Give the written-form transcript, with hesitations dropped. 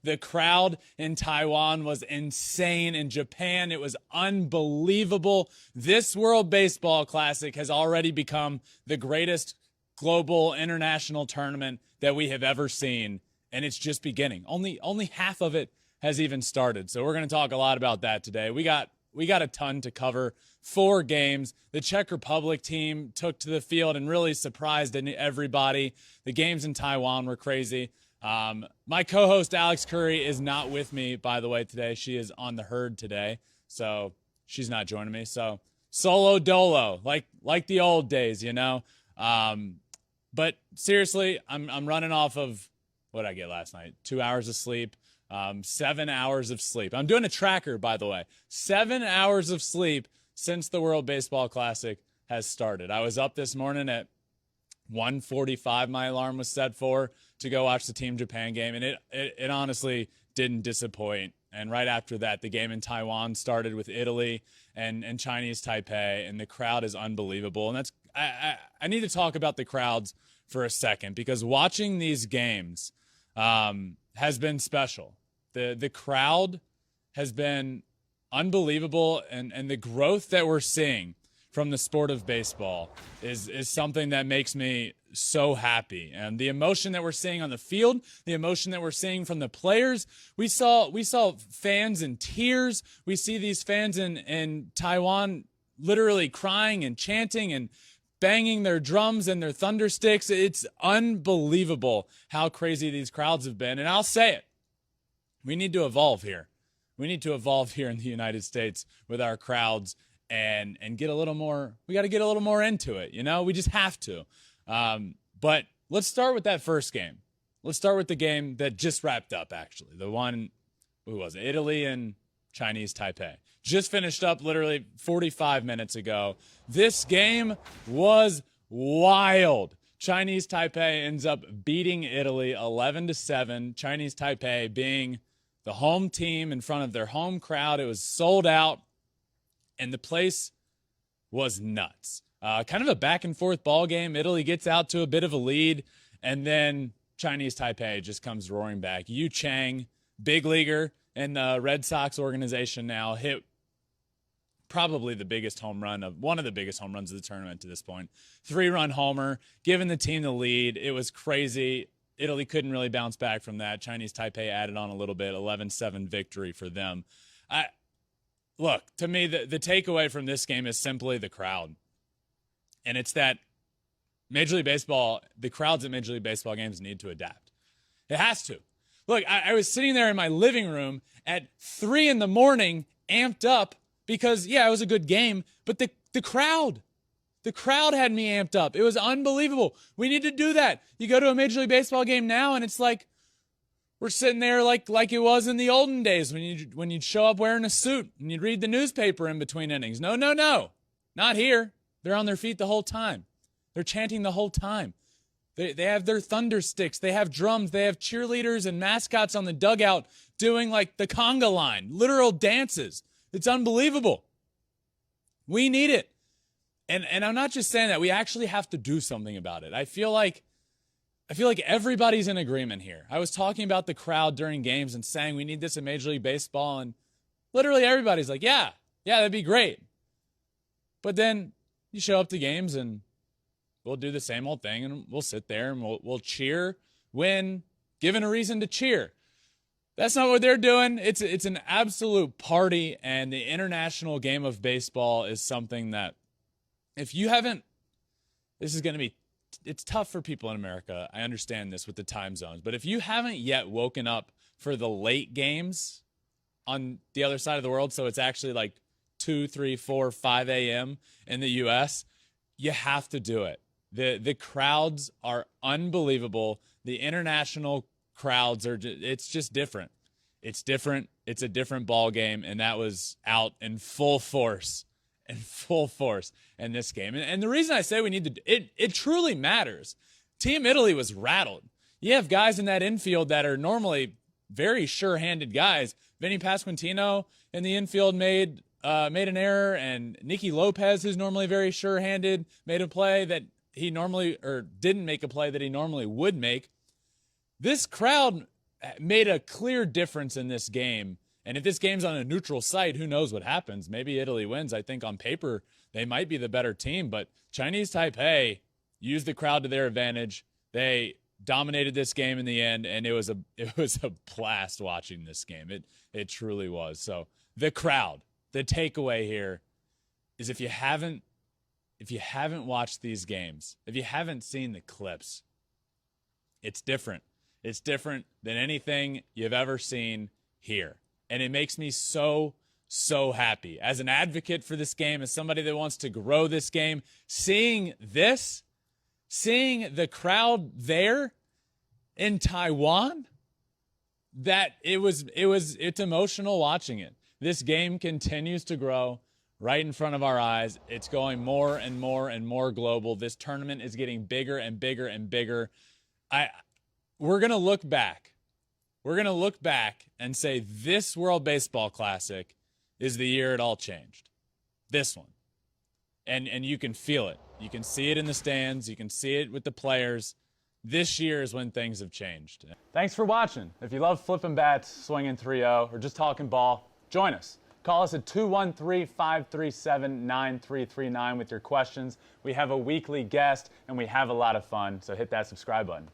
The crowd in Taiwan was insane. In Japan, it was unbelievable. This World Baseball Classic has already become the greatest global international tournament that we have ever seen, and it's just beginning. Only half of it has even started. So we're going to talk a lot about that today. We got a ton to cover. 4 games. The Czech Republic team took to the field and really surprised everybody. The games in Taiwan were crazy. My co-host Alex Curry is not with me, by the way, today. She is on the herd today, so she's not joining me. So solo dolo, like the old days, you know. But seriously, I'm running off of what I get last night. 2 hours of sleep. 7 hours of sleep. I'm doing a tracker, by the way. 7 hours of sleep since the World Baseball Classic has started. I was up this morning at 1:45. My alarm was set for to go watch the Team Japan game, and it honestly didn't disappoint. And right after that, the game in Taiwan started with Italy and Chinese Taipei, and the crowd is unbelievable. And that's I need to talk about the crowds for a second, because watching these games has been special. The crowd has been unbelievable, and the growth that we're seeing from the sport of baseball is something that makes me so happy. And the emotion that we're seeing on the field, the emotion that we're seeing from the players, we saw fans in tears. We see these fans in Taiwan literally crying and chanting and banging their drums and their thunder sticks. It's unbelievable how crazy these crowds have been. And I'll say it, we need to evolve here. We need to evolve here in the United States with our crowds and get a little more. We got to get a little more into it. You know, we just have to. But let's start with that first game. Let's start with the game that just wrapped up, actually. The one, who was it? Italy and Chinese Taipei. Just finished up literally 45 minutes ago. This game was wild. Chinese Taipei ends up beating Italy 11-7. Chinese Taipei being the home team in front of their home crowd. It was sold out, and the place was nuts. Kind of a back and forth ball game. Italy gets out to a bit of a lead, and then Chinese Taipei just comes roaring back. Yu Chang, big leaguer in the Red Sox organization now, hit probably the biggest home run of one of the biggest home runs of the tournament to this point. 3-run homer, giving the team the lead. It was crazy. Italy couldn't really bounce back from that. Chinese Taipei added on a little bit. 11-7 victory for them. Look, to me, the takeaway from this game is simply the crowd. And it's that Major League Baseball, the crowds at Major League Baseball games need to adapt. It has to. Look, I was sitting there in my living room at 3 in the morning, amped up, because, yeah, it was a good game, but the crowd had me amped up. It was unbelievable. We need to do that. You go to a Major League Baseball game now, and it's like we're sitting there like it was in the olden days when you'd show up wearing a suit and you'd read the newspaper in between innings. No, not here. They're on their feet the whole time. They're chanting the whole time. They have their thunder sticks. They have drums. They have cheerleaders and mascots on the dugout doing like the conga line, literal dances. It's unbelievable. We need it. And I'm not just saying that. We actually have to do something about it. I feel like everybody's in agreement here. I was talking about the crowd during games and saying we need this in Major League Baseball, and literally everybody's like, yeah, that'd be great. But then you show up to games and we'll do the same old thing, and we'll sit there and we'll cheer when given a reason to cheer. That's not what they're doing. It's an absolute party, and the international game of baseball is something that if you haven't, it's tough for people in America. I understand this with the time zones, but if you haven't yet woken up for the late games on the other side of the world, so it's actually like 2, 3, 4, 5 a.m. in the U.S., you have to do it. The crowds are unbelievable. The international crowds it's just different. It's different. It's a different ball game, and that was out in full force in this game. And the reason I say we need to, it truly matters. Team Italy was rattled. You have guys in that infield that are normally very sure-handed guys. Vinny Pasquantino in the infield made an error, and Nicky Lopez, who's normally very sure-handed, made a play that he normally, or didn't make a play that he normally would make. This crowd made a clear difference in this game. And if this game's on a neutral site, who knows what happens? Maybe Italy wins. I think on paper they might be the better team, but Chinese Taipei used the crowd to their advantage. They dominated this game in the end, and it was a blast watching this game. It truly was. So the crowd, the takeaway here is if you haven't watched these games, if you haven't seen the clips, it's different. It's different than anything you've ever seen here. And it makes me so happy. As an advocate for this game, as somebody that wants to grow this game, seeing the crowd there in Taiwan, that it's emotional watching it. This game continues to grow right in front of our eyes. It's going more and more and more global. This tournament is getting bigger and bigger and bigger. We're going to look back. We're going to look back and say this World Baseball Classic is the year it all changed. This one. And you can feel it. You can see it in the stands. You can see it with the players. This year is when things have changed. Thanks for watching. If you love Flippin Bats, swinging 3-0, or just talking ball, join us. Call us at 213-537-9339 with your questions. We have a weekly guest, and we have a lot of fun, so hit that subscribe button.